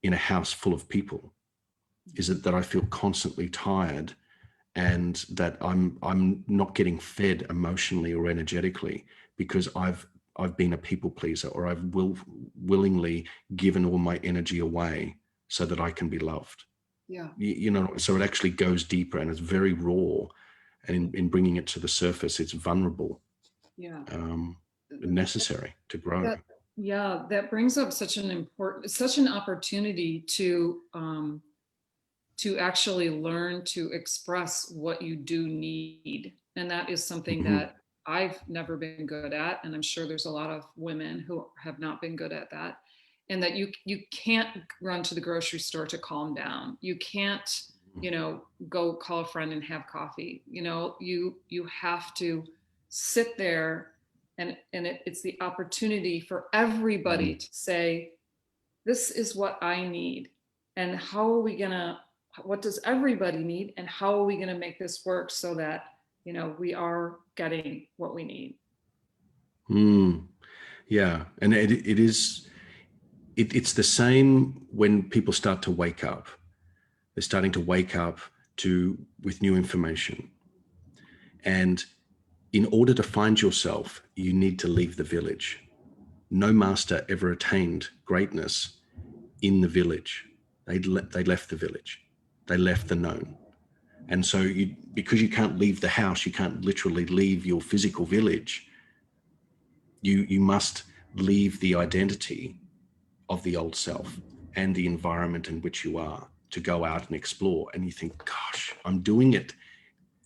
in a house full of people? Is it that I feel constantly tired and that I'm not getting fed emotionally or energetically because I've been a people pleaser, or I've willingly given all my energy away so that I can be loved? Yeah. So it actually goes deeper, and it's very raw. And in bringing it to the surface, it's vulnerable. Yeah. Necessary to grow. That brings up such an opportunity to actually learn to express what you do need. And that is something that I've never been good at. And I'm sure there's a lot of women who have not been good at that. And that you can't run to the grocery store to calm down. You can't, go call a friend and have coffee. You have to sit there, and it's the opportunity for everybody to say, this is what I need. And what does everybody need? And how are we going to make this work so that, we are getting what we need? Yeah. And it's the same when people start to wake up. They're starting to wake up with new information. And in order to find yourself, you need to leave the village. No master ever attained greatness in the village. They left the village. They left the known. And so because you can't leave the house, you can't literally leave your physical village. You must leave the identity of the old self and the environment in which you are, to go out and explore. And you think, gosh, I'm doing it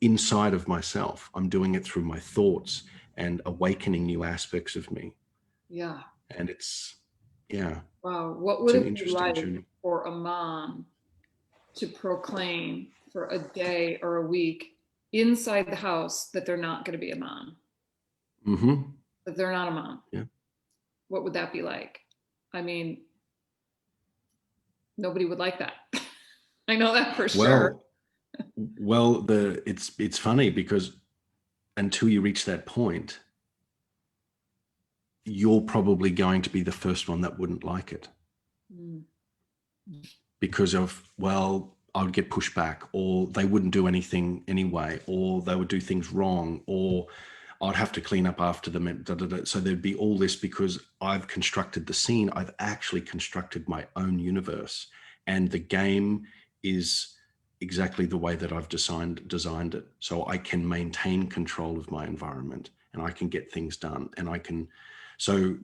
inside of myself. I'm doing it through my thoughts and awakening new aspects of me. Yeah. And Wow. What would it be like for a mom to proclaim for a day or a week inside the house that they're not going to be a mom? That they're not a mom? Yeah. What would that be like? I mean, nobody would like that. I know that for sure. Well, it's funny, because until you reach that point, you're probably going to be the first one that wouldn't like it. Because of, I would get pushed back, or they wouldn't do anything anyway, or they would do things wrong, or I'd have to clean up after them. And So there'd be all this because I've constructed the scene. I've actually constructed my own universe, and the game is exactly the way that I've designed it. So I can maintain control of my environment, and I can get things done, and I can. So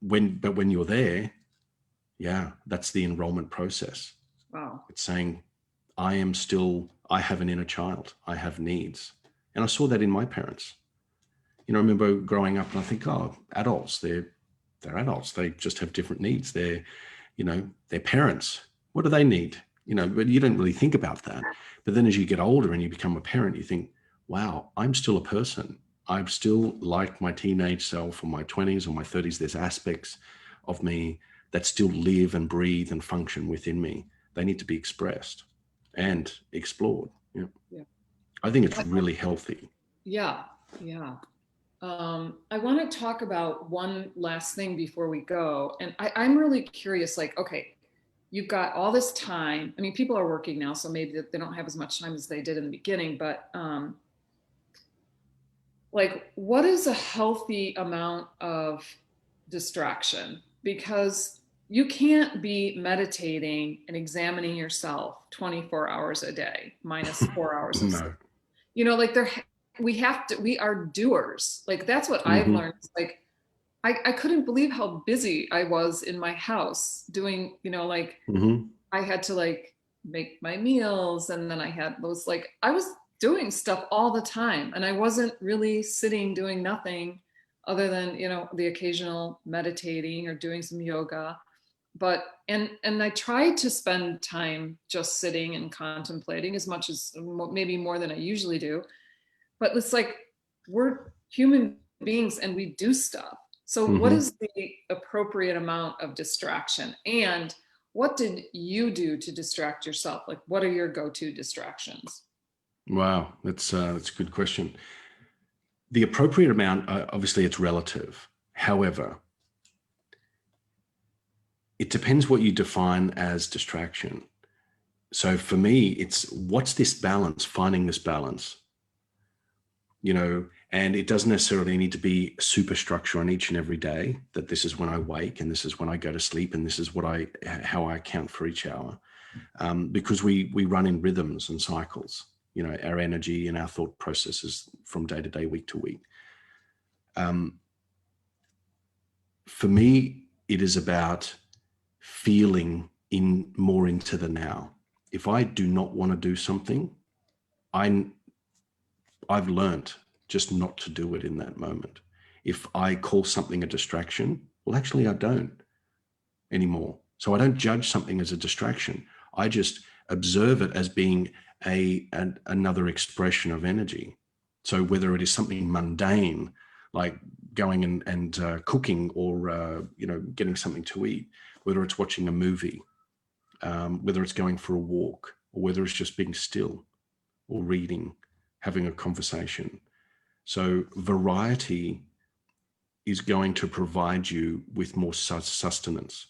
when you're there, yeah, that's the enrollment process. Wow. It's saying, I have an inner child. I have needs. And I saw that in my parents. I remember growing up and I think, oh, adults, they're adults. They just have different needs. They're parents. What do they need? But you don't really think about that. But then as you get older and you become a parent, you think, wow, I'm still a person. I'm still like my teenage self or my 20s or my 30s. There's aspects of me that still live and breathe and function within me. They need to be expressed and explored. Yeah. Yeah. I think it's really healthy. Yeah. Yeah. I want to talk about one last thing before we go. And I'm really curious, like, okay, you've got all this time. I mean, people are working now, so maybe they don't have as much time as they did in the beginning, but like, what is a healthy amount of distraction? Because you can't be meditating and examining yourself 24 hours a day, minus 4 hours of sleep. No. Like we are doers. Like that's what I've Mm-hmm. learned. It's like I couldn't believe how busy I was in my house doing, like Mm-hmm. I had to like make my meals, and then I had those, like I was doing stuff all the time, and I wasn't really sitting doing nothing other than, the occasional meditating or doing some yoga. But and I tried to spend time just sitting and contemplating as much as maybe more than I usually do. But it's like we're human beings and we do stuff. So what Mm-hmm. is the appropriate amount of distraction? And what did you do to distract yourself? Like, what are your go-to distractions? Wow, that's a good question. The appropriate amount, obviously, it's relative. However, it depends what you define as distraction. So for me, it's what's this balance, finding this balance, and it doesn't necessarily need to be super structure on each and every day, that this is when I wake and this is when I go to sleep and this is how I account for each hour. Because we run in rhythms and cycles, our energy and our thought processes from day to day, week to week. For me, it is about feeling more into the now. If I do not want to do something, I've learned just not to do it in that moment. If I call something a distraction, well, actually, I don't anymore. So I don't judge something as a distraction. I just observe it as being another expression of energy. So whether it is something mundane, like going and cooking, or getting something to eat, whether it's watching a movie, whether it's going for a walk, or whether it's just being still or reading, having a conversation. So variety is going to provide you with more sustenance.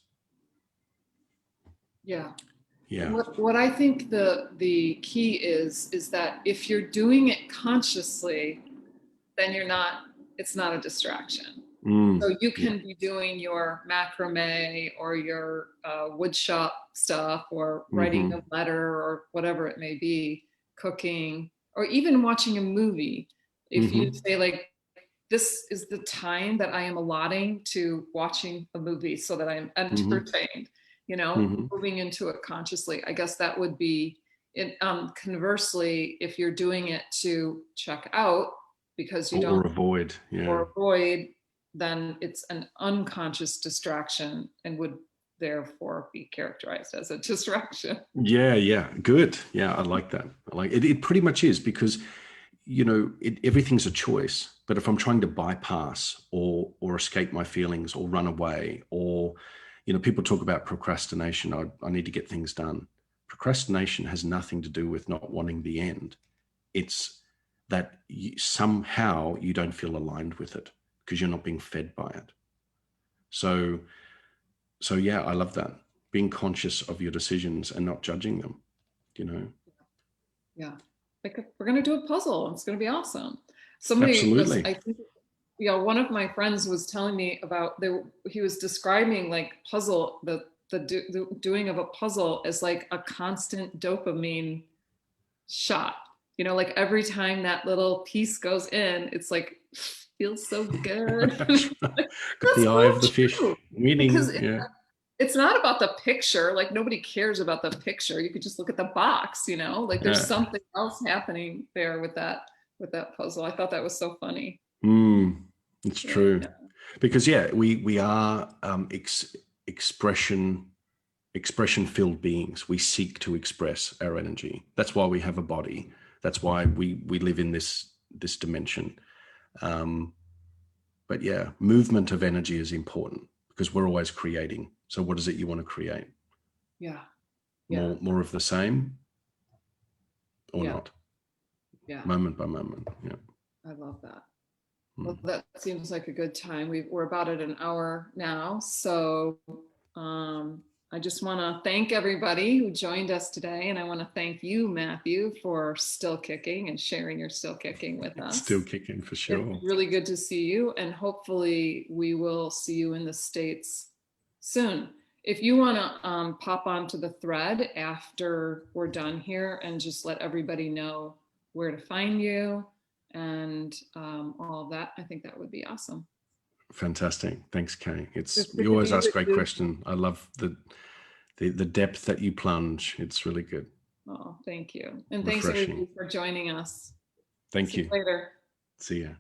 Yeah. Yeah. What I think the key is that if you're doing it consciously, then it's not a distraction. Mm, So you yeah. can be doing your macrame or your wood shop stuff, or writing Mm-hmm. a letter, or whatever it may be, cooking, or even watching a movie. If you Mm-hmm. say, like, this is the time that I am allotting to watching a movie so that I'm Mm-hmm. entertained, Mm-hmm. moving into it consciously. I guess that would be it. Conversely, if you're doing it to check out because you Or don't, avoid. Yeah. or avoid, then it's an unconscious distraction and would therefore be characterized as a distraction. Yeah. Yeah. Good. Yeah. I like that. I like it. It pretty much is, because everything's a choice. But if I'm trying to bypass or escape my feelings or run away, or people talk about procrastination. I need to get things done. Procrastination has nothing to do with not wanting the end. It's that somehow you don't feel aligned with it because you're not being fed by it. So yeah, I love that. Being conscious of your decisions and not judging them, you know. Yeah. Like, we're going to do a puzzle. It's going to be awesome. Somebody was, Absolutely. I think one of my friends was telling me about he was describing like puzzle, the doing of a puzzle as like a constant dopamine shot. You know, like every time that little piece goes in, it's like feels so good. That's right. Got That's the eye so of the fish. true. Because Winning. Yeah. it's not about the picture. Like nobody cares about the picture. You could just look at the box, you know, like there's Yeah. something else happening there with that puzzle. I thought that was so funny. It's Yeah. true. Because we are expression filled beings. We seek to express our energy. That's why we have a body. That's why we live in this dimension. But yeah, movement of energy is important because we're always creating. So what is it you want to create? Yeah. More of the same or not? Yeah. Moment by moment. Yeah. I love that. Well, that seems like a good time. We're about at an hour now. So I just want to thank everybody who joined us today. And I want to thank you, Matthew, for still kicking and sharing your still kicking with us. Still kicking for sure. It's really good to see you. And hopefully we will see you in the States soon. If you want to pop onto the thread after we're done here and just let everybody know where to find you and all of that, I think that would be awesome. Fantastic. Thanks, Kay. You always ask great questions. I love the depth that you plunge. It's really good. Oh, thank you. And Refreshing. thanks everybody for joining us. Thank you. Later. See ya.